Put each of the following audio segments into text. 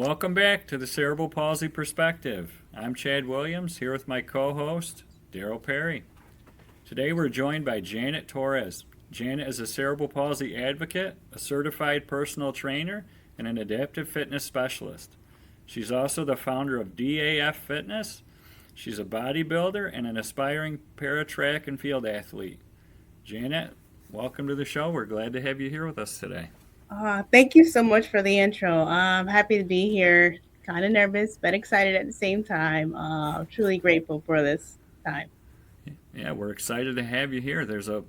Welcome back to the Cerebral Palsy Perspective. I'm Chad Williams here with my co host, Daryl Perry. Today we're joined by Janet Torres. Janet is a cerebral palsy advocate, a certified personal trainer, and an adaptive fitness specialist. She's also the founder of DAF Fitness. She's a bodybuilder and an aspiring para track and field athlete. Janet, welcome to the show. We're glad to have you here with us today. Thank you so much for the intro. I'm happy to be here. Kind of nervous, but excited at the same time. Truly grateful for this time. Yeah, we're excited to have you here. There's a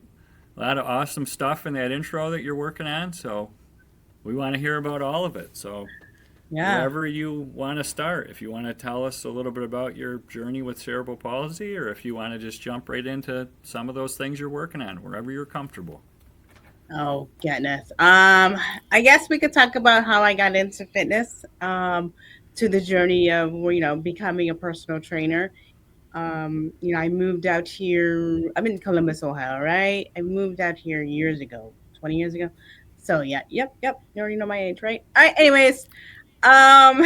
lot of awesome stuff in that intro that you're working on, so we want to hear about all of it. So, Yeah. wherever you want to start, if you want to tell us a little bit about your journey with cerebral palsy, or if you want to just jump right into some of those things you're working on, wherever you're comfortable. Oh, goodness. I guess we could talk about how I got into fitness, to the journey of, becoming a personal trainer. I moved out here. I'm in Columbus, Ohio, right? I moved out here years ago, 20 years ago. So yeah, yep. You already know my age, right? All right. Anyways, um,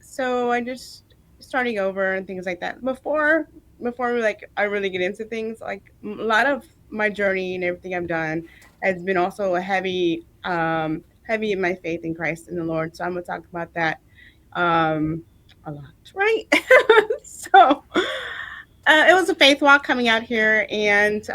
so I just starting over and things like that. Before like I really get into things, like a lot of my journey and everything I've done has been also a heavy in my faith in Christ and the Lord. So I'm gonna talk about that a lot, right? So it was a faith walk coming out here, and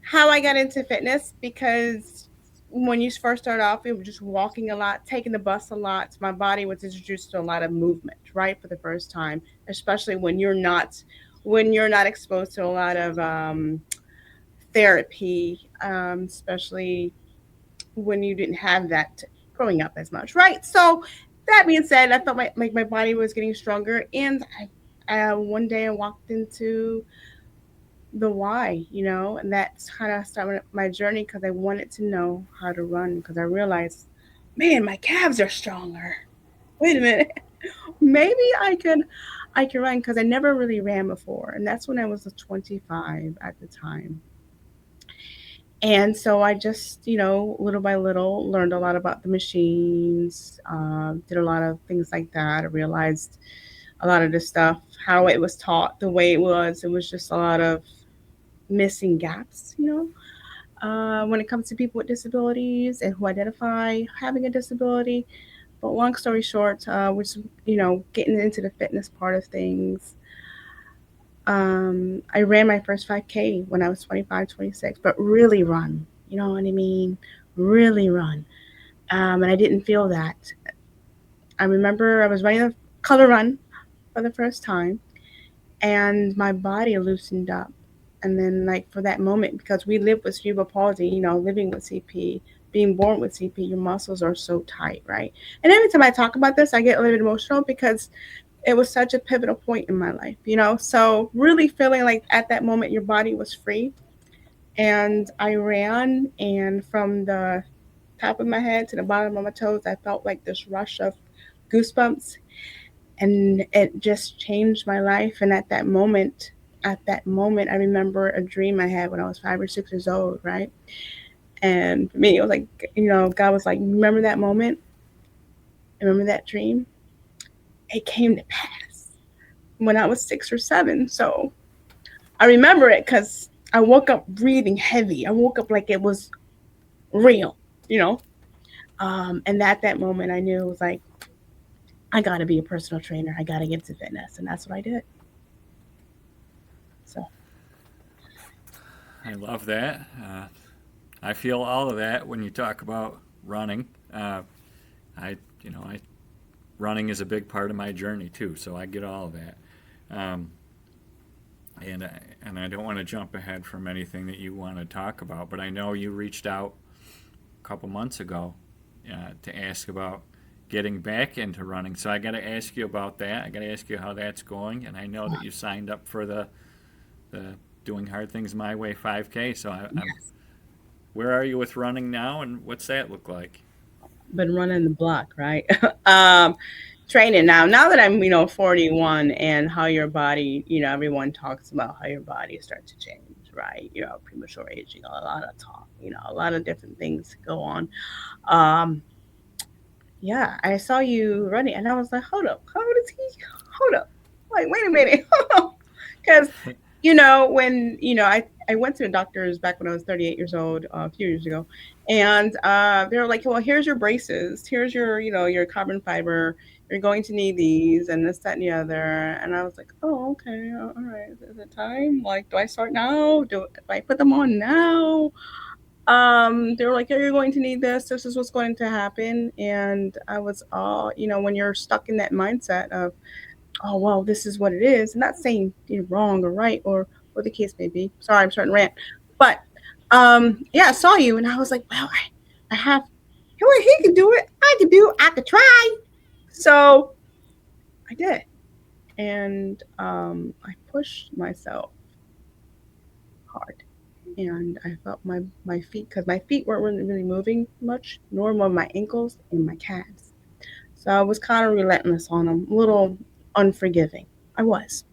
how I got into fitness because when you first start off, you were just walking a lot, taking the bus a lot. My body was introduced to a lot of movement, right, for the first time, especially when you're not exposed to a lot of therapy, especially when you didn't have that growing up as much, right? So that being said, I felt my body was getting stronger, and one day I walked into the why, and that's kind of started my journey because I wanted to know how to run because I realized, man, my calves are stronger. Wait a minute, maybe I can run because I never really ran before, and that's when I was 25 at the time. And so I just, little by little, learned a lot about the machines, did a lot of things like that. I realized a lot of the stuff, how it was taught, the way it was. It was just a lot of missing gaps, when it comes to people with disabilities and who identify having a disability. But long story short, which getting into the fitness part of things, I ran my first 5K when I was 25, 26, but really run. You know what I mean? Really run. And I didn't feel that. I remember I was running a color run for the first time, and my body loosened up. And then, like, for that moment, because we live with cerebral palsy, living with CP, being born with CP, your muscles are so tight, right? And every time I talk about this, I get a little bit emotional because it was such a pivotal point in my life, So, really feeling like at that moment, your body was free. And I ran, and from the top of my head to the bottom of my toes, I felt like this rush of goosebumps, and it just changed my life. And at that moment, I remember a dream I had when I was 5 or 6 years old, right? And for me, it was like, God was like, remember that moment? Remember that dream? It came to pass when I was 6 or 7. So I remember it because I woke up breathing heavy. I woke up like it was real, you know? And at that moment, I knew it was like, I got to be a personal trainer. I got to get to fitness. And that's what I did. So, I love that. I feel all of that when you talk about running. I, I running is a big part of my journey too, so I get all of that. And I don't want to jump ahead from anything that you want to talk about, but I know you reached out a couple months ago to ask about getting back into running. So I got to ask you about that. I got to ask you how that's going, and I know that you signed up for the Doing Hard Things My Way 5K. So I'm yes, where are you with running now, and what's that look like? been running the block, right? um, Training now that I'm 41, and how your body, everyone talks about how your body starts to change, right? Premature aging, a lot of talk, a lot of different things go on. um yeah, I saw you running, and I was like, hold up, how old is he? Hold up, like, wait a minute, because when I went to the doctors back when I was 38 years old, a few years ago, and they were like, well, here's your braces, here's your your carbon fiber. You're going to need these and this, that, and the other. And I was like, oh, okay, all right. Is it time? Like, do I start now? Do I put them on now? They were like, yeah, you're going to need this. This is what's going to happen. And I was all, when you're stuck in that mindset of, oh, well, this is what it is. I'm not saying you're wrong or right or what the case may be. Sorry, I'm starting to rant. But yeah, I saw you and I was like, well, I have, he can do it. I could try. So I did. And I pushed myself hard. And I felt my feet, because my feet weren't really moving much, nor were my ankles and my calves. So I was kind of relentless on them, a little unforgiving. I was.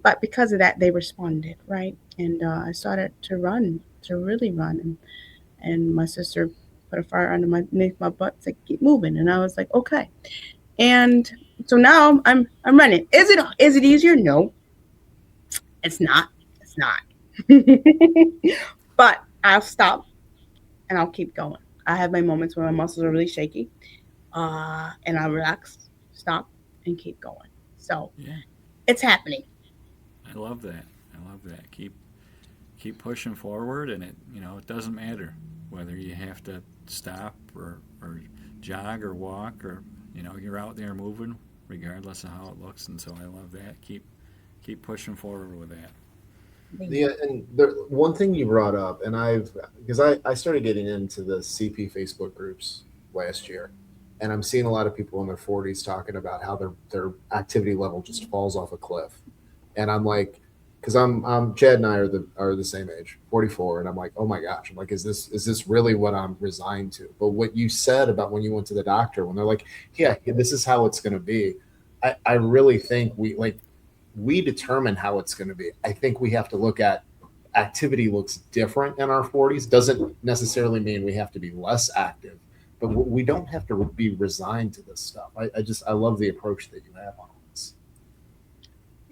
But because of that, they responded, right? And I started to run, to really run. And my sister put a fire underneath my butt, said, keep moving. And I was like, okay. And so now I'm running. Is it easier? No, it's not. It's not. But I'll stop and I'll keep going. I have my moments where my muscles are really shaky, and I relax, stop, and keep going. So Yeah, it's happening. I love that. I love that. Keep pushing forward, and it doesn't matter whether you have to stop or jog or walk, or you're out there moving regardless of how it looks. And so I love that. Keep pushing forward with that. Yeah, and the one thing you brought up, and because I started getting into the CP Facebook groups last year, and I'm seeing a lot of people in their 40s talking about how their activity level just falls off a cliff, and I'm like, because I'm Chad and I are the same age, 44, and I'm like, oh my gosh, I'm like, is this really what I'm resigned to? But what you said about when you went to the doctor, when they're like, yeah, this is how it's going to be, I really think we determine how it's going to be. I think we have to look at activity looks different in our 40s. Doesn't necessarily mean we have to be less active, but we don't have to be resigned to this stuff. I love the approach that you have on this.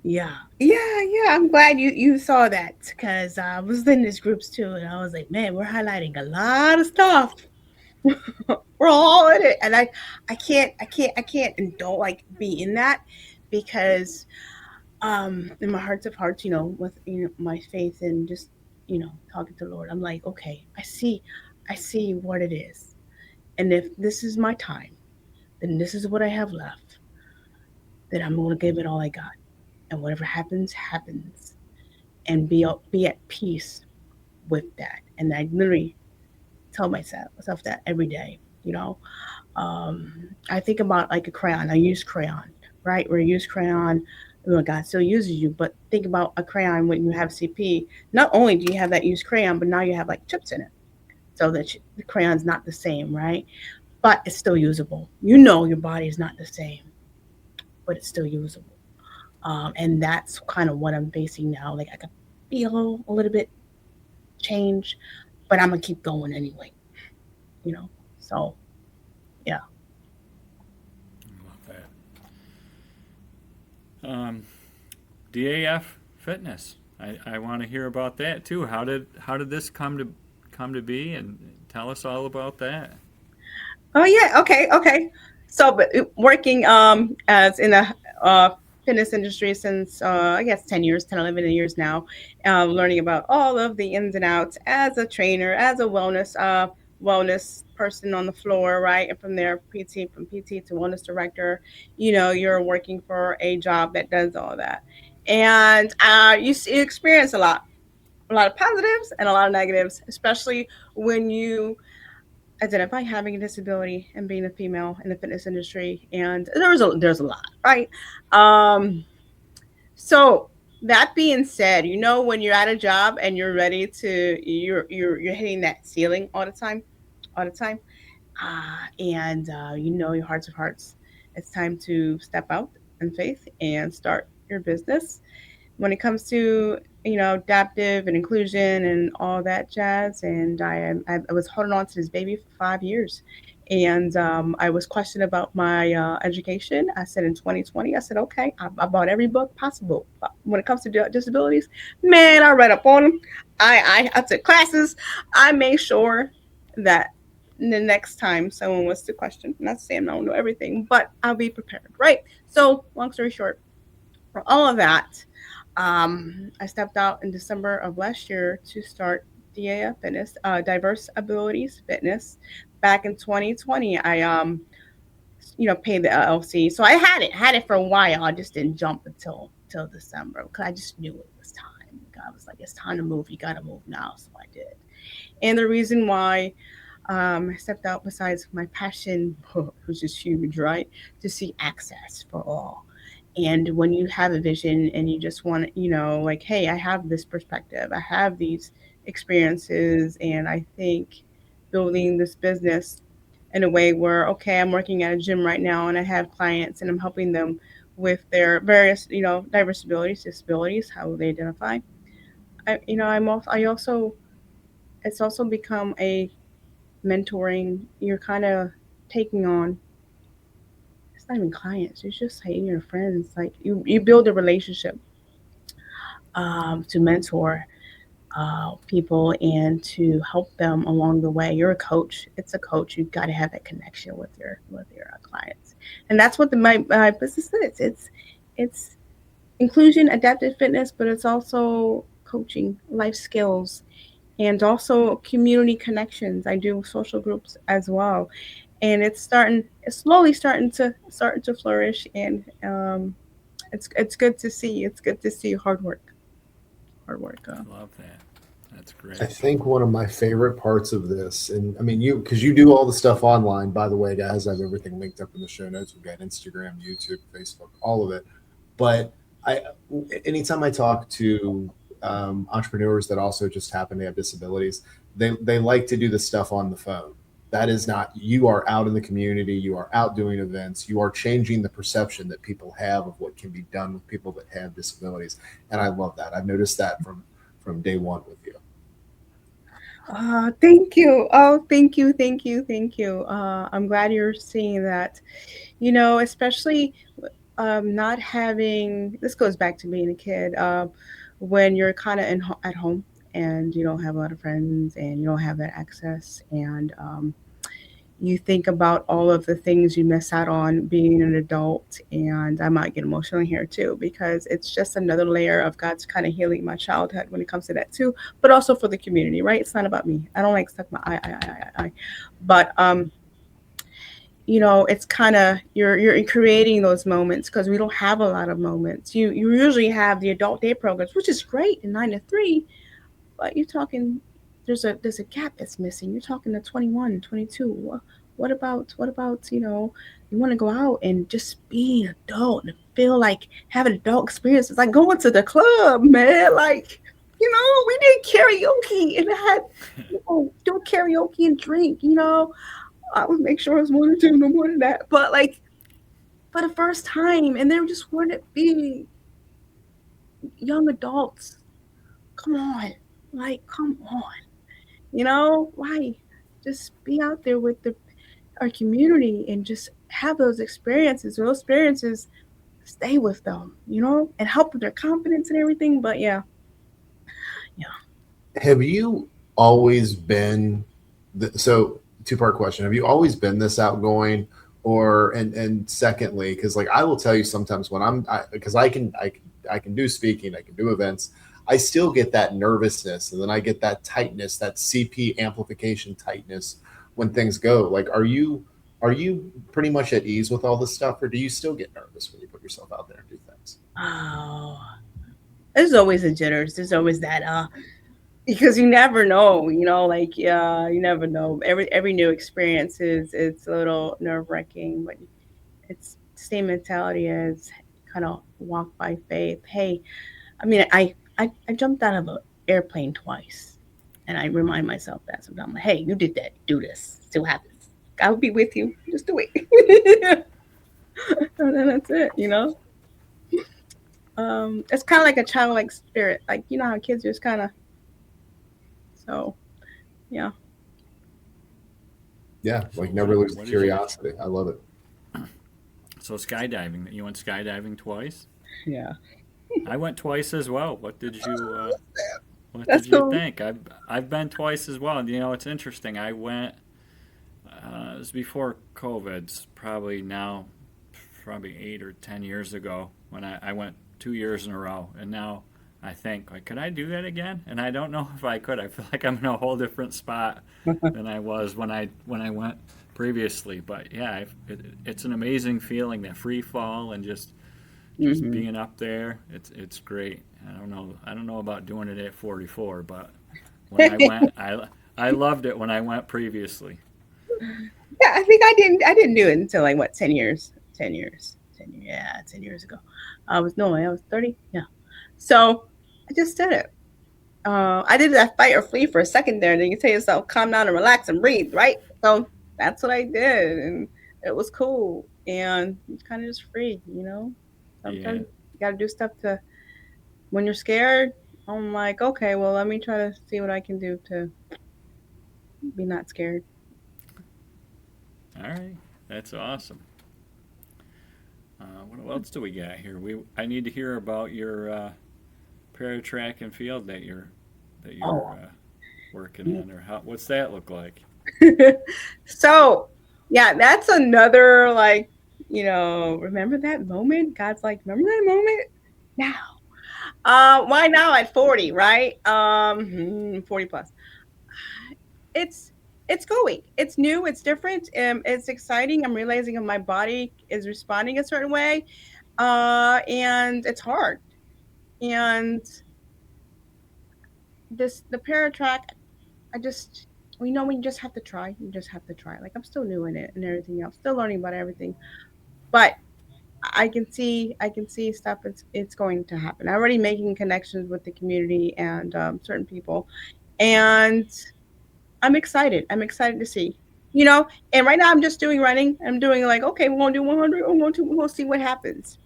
Yeah, yeah. I'm glad you saw that, because I was in these groups too, and I was like, man, we're highlighting a lot of stuff. We're all in it, and I can't, and don't like be in that, because in my hearts of hearts, with my faith and just talking to the Lord, I'm like, okay, I see what it is, and if this is my time, then this is what I have left. Then I'm gonna give it all I got, and whatever happens, happens, and be at peace with that. And I literally tell myself that every day. You know, um, I think about like a crayon. I use crayon, right? Where you use crayon, well, God still uses you, but think about a crayon when you have CP. Not only do you have that used crayon, but now you have like chips in it, so that the crayon's not the same, right? But it's still usable. Your body is not the same, but it's still usable. And that's kind of what I'm facing now. Like I can feel a little bit change, but I'm gonna keep going anyway. You know. So yeah. I love that. DAF Fitness. I want to hear about that too. How did this come to be, and tell us all about that. Oh yeah. Okay. Okay. So, but working as in a fitness industry since I guess 10 years, 10, 11 years now, learning about all of the ins and outs as a trainer, as a wellness person on the floor, right? And from there, from PT to wellness director, you're working for a job that does all that, and you experience a lot of positives and a lot of negatives, especially when you identify having a disability and being a female in the fitness industry. And there's a lot, right? Um, so that being said, when you're at a job and you're ready to you're hitting that ceiling all the time, and your hearts of hearts, it's time to step out in faith and start your business when it comes to adaptive and inclusion and all that jazz. And I was holding on to this baby for 5 years, And I was questioned about my education. I said in 2020, I said, okay, I bought every book possible. When it comes to disabilities, man, I read up on them. I took classes. I made sure that the next time someone was to question, not saying I don't know everything, but I'll be prepared, right? So, long story short, for all of that, I stepped out in December of last year to start DAF Fitness, Diverse Abilities Fitness. Back in 2020, I paid the LLC, so I had it for a while. I just didn't jump until December because I just knew it was time. I was like, it's time to move. You got to move now, so I did. And the reason why I stepped out, besides my passion, which is huge, right, to see access for all. And when you have a vision and you just want to, like, hey, I have this perspective, I have these experiences, and I think building this business in a way where, okay, I'm working at a gym right now and I have clients and I'm helping them with their various, diverse abilities, disabilities, how they identify. I also, it's also become a mentoring. You're kind of taking on, it's not even clients, it's just like your friends. Like you build a relationship to mentor people and to help them along the way. You're a coach. It's a coach. You've got to have that connection with your clients, and that's what my business is. It's inclusion, adaptive fitness, but it's also coaching, life skills, and also community connections. I do social groups as well, and it's slowly starting to flourish, and it's good to see. It's good to see hard work. I love that. That's great. I think one of my favorite parts of this, and I mean, because you do all the stuff online, by the way, guys, I have everything linked up in the show notes. We've got Instagram, YouTube, Facebook, all of it. But anytime I talk to entrepreneurs that also just happen to have disabilities, they like to do the stuff on the phone. That is not, you are out in the community, you are out doing events, you are changing the perception that people have of what can be done with people that have disabilities. And I love that. I've noticed that from day one with you. Thank you. Oh, thank you. I'm glad you're seeing that. Especially not having. This goes back to being a kid. When you're kind of at home and you don't have a lot of friends and you don't have that access, and you think about all of the things you miss out on being an adult. And I might get emotional here too, because it's just another layer of God's kind of healing my childhood when it comes to that too, but also for the community, right? It's not about me. I don't like stuck my I. But it's kind of you're creating those moments because we don't have a lot of moments. You usually have the adult day programs, which is great in 9 to 3, but you're talking there's a gap that's missing. You're talking to 21, 22. What about you want to go out and just be an adult and feel like having adult experiences, like going to the club, man. Like, we did karaoke and had do karaoke and drink. I would make sure it was 1 or 2, no more than that. But like for the first time, and they just wouldn't be young adults. Come on, like come on. Why? Just be out there with our community and just have those experiences. Those experiences stay with them, and help with their confidence and everything. But yeah. Have you always been so two-part question? Have you always been this outgoing, or and secondly, because like I will tell you sometimes when because I can do speaking, I can do events, I still get that nervousness, and then I get that tightness, that CP amplification tightness when things go. Like, are you pretty much at ease with all this stuff, or do you still get nervous when you put yourself out there and do things? Oh, there's always a jitters. There's always that because you never know. Like you never know. Every new experience it's a little nerve-wracking, but it's the same mentality as kind of walk by faith. Hey, I mean, I jumped out of an airplane twice, and I remind myself that sometimes. Like, hey, you did that. Do this. See what happens. I will be with you. Just do it. And then that's it. It's kind of like a childlike spirit. Like how kids just kind of. So, yeah. Yeah, So like never lose the what did you? curiosity. I love it. So skydiving. You went skydiving twice. Yeah. I went twice as well. What did That's you cool. think? I've been twice as well. And, it's interesting. I went. It was before COVID. It's probably 8 or 10 years ago when I went 2 years in a row, and now I think like, could I do that again? And I don't know if I could. I feel like I'm in a whole different spot than I was when I went previously. But yeah, it's an amazing feeling, that free fall and just Hmm. being up there. It's great. I don't know about doing it at 44, but when I went, I loved it when I went previously. Yeah, I think I didn't do it until like what, 10 years. 10 years. 10 years. Yeah, 10 years ago. I was 30. Yeah. So I just did it. I did that fight or flee for a second there, and then you tell yourself, calm down and relax and breathe, right? So that's what I did, and it was cool. And it's kind of just free, you know? Yeah. Sometimes you got to do stuff to, when you're scared, I'm like, okay, well, let me try to see what I can do to be not scared. All right. That's awesome. What else do we got here? I need to hear about your para track and field that you're Oh. working on, or what's that look like? So, yeah, that's another like, remember that moment? God's like, remember that moment? Now. Why now at 40, right? 40 plus. It's it's going. It's new, it's different, it's exciting. I'm realizing my body is responding a certain way. And it's hard. And the para track, I just, we know when you just have to try. You just have to try. Like I'm still new in it and everything else, still learning about everything. But I can see stuff. It's going to happen. I'm already making connections with the community and certain people, and I'm excited. I'm excited to see. And right now I'm just doing running. I'm doing like, okay, we're gonna do 100. We're gonna see what happens.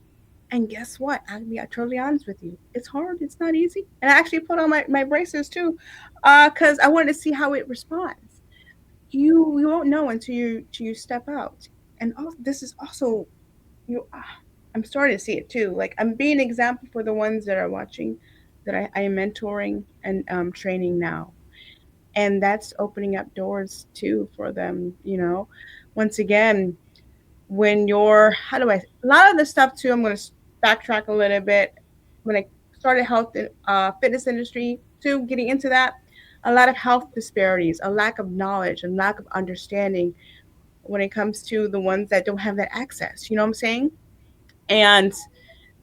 And guess what? I'll be totally honest with you. It's hard. It's not easy. And I actually put on my braces too, because I wanted to see how it responds. You won't know until you step out. And this is also you. I'm starting to see it too. Like I'm being an example for the ones that are watching, that I am mentoring and training now, and that's opening up doors too for them. Once again, when you're, how do I, a lot of the stuff too, I'm going to backtrack a little bit. When I started health and fitness industry too, getting into that, a lot of health disparities, a lack of knowledge, a lack of understanding when it comes to the ones that don't have that access. You know what I'm saying? And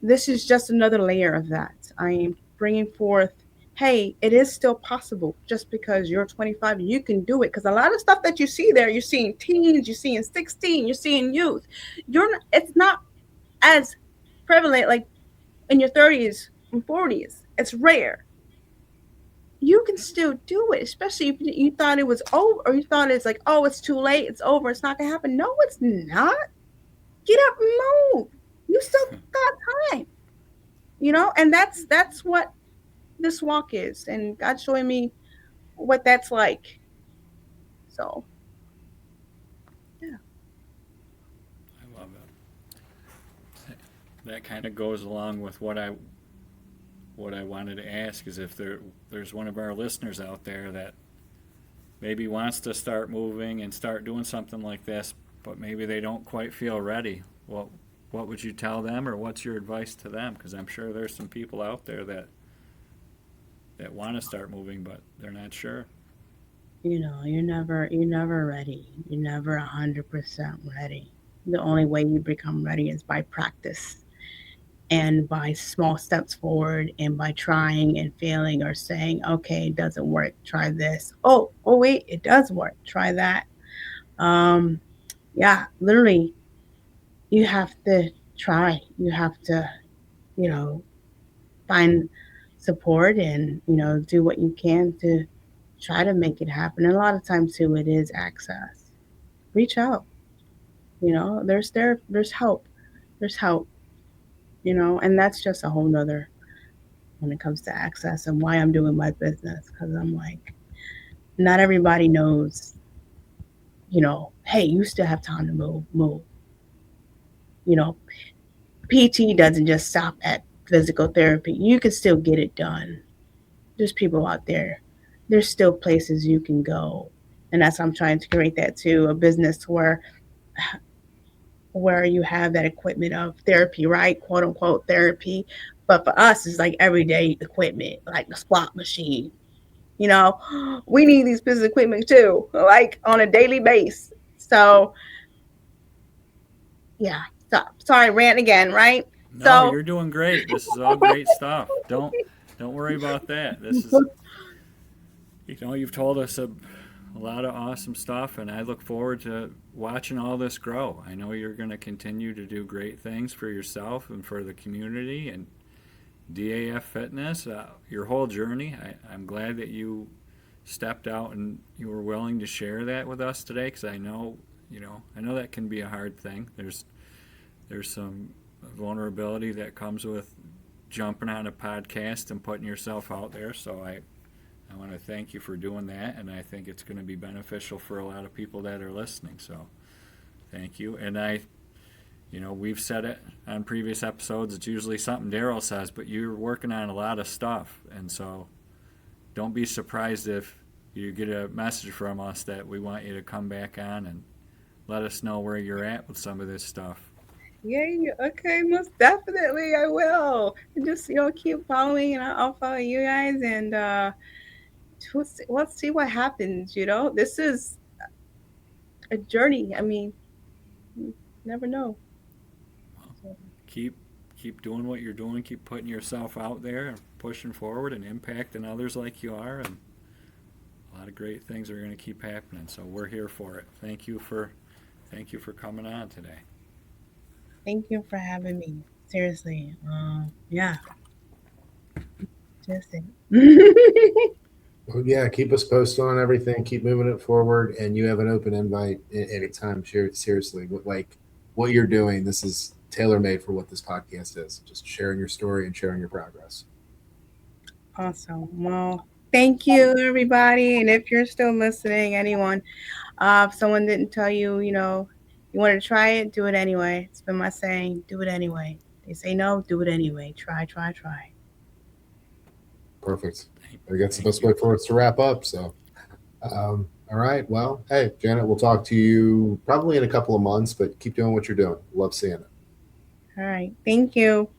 this is just another layer of that. I am bringing forth, hey, it is still possible. Just because you're 25, you can do it. Because a lot of stuff that you see there, you're seeing teens, you're seeing 16, you're seeing youth. It's not as prevalent like in your 30s and 40s. It's rare. You can still do it, especially if you thought it was over, or you thought it's like, oh, it's too late, it's over, it's not gonna happen. No, it's not. Get up and move. You still got time. And that's what this walk is, and God's showing me what that's like. So yeah. I love it. That kind of goes along with what I wanted to ask, is if there's one of our listeners out there that maybe wants to start moving and start doing something like this, but maybe they don't quite feel ready. What would you tell them, or what's your advice to them? Because I'm sure there's some people out there that want to start moving, but they're not sure. You're never ready. You're never 100% ready. The only way you become ready is by practice, and by small steps forward, and by trying and failing, or saying, okay, it doesn't work, try this. Oh wait, it does work, try that. um yeah, literally, you have to try. You have to, you know find support, and do what you can to try to make it happen. And a lot of times too, it is access. Reach out. There's help. There's help. And that's just a whole nother, when it comes to access, and why I'm doing my business, because I'm like, not everybody knows hey, you still have time to move. You know, PT doesn't just stop at physical therapy. You can still get it done. There's people out there. There's still places you can go. And that's how I'm trying to create that too, a business where you have that equipment of therapy, right? Quote unquote therapy. But for us, it's like everyday equipment, like the squat machine. You know, we need these pieces of equipment too, like on a daily basis. So, yeah, stop. Sorry, rant again, right? No, So, you're doing great. This is all great stuff. Don't worry about that. This is, you've told us a lot of awesome stuff, and I look forward to watching all this grow. I know you're going to continue to do great things for yourself and for the community and DAF Fitness. Your whole journey. I'm glad that you stepped out and you were willing to share that with us today, because I know that can be a hard thing. There's some vulnerability that comes with jumping on a podcast and putting yourself out there. So I want to thank you for doing that, and I think it's going to be beneficial for a lot of people that are listening. So thank you. And we've said it on previous episodes. It's usually something Daryl says, but you're working on a lot of stuff, and so don't be surprised if you get a message from us that we want you to come back on and let us know where you're at with some of this stuff. yay, okay, most definitely I will. And just keep following, and I'll follow you guys, and let's see what happens. This is a journey. I mean, you never know. Well, keep doing what you're doing. Keep putting yourself out there and pushing forward and impacting others like you are, and a lot of great things are going to keep happening. So we're here for it. Thank you for coming on today. Thank you for having me. Seriously. Yeah. Just it. Well, yeah, keep us posted on everything. Keep moving it forward, and you have an open invite anytime. Seriously, like what you're doing, this is tailor made for what this podcast is. Just sharing your story and sharing your progress. Awesome. Well, thank you, everybody. And if you're still listening, anyone, if someone didn't tell you, you wanted to try it, do it anyway. It's been my saying, do it anyway. They say no, do it anyway. Try, try, try. Perfect. I guess the best way for us to wrap up. So, all right. Well, hey, Janet, we'll talk to you probably in a couple of months, but keep doing what you're doing. Love seeing it. All right. Thank you.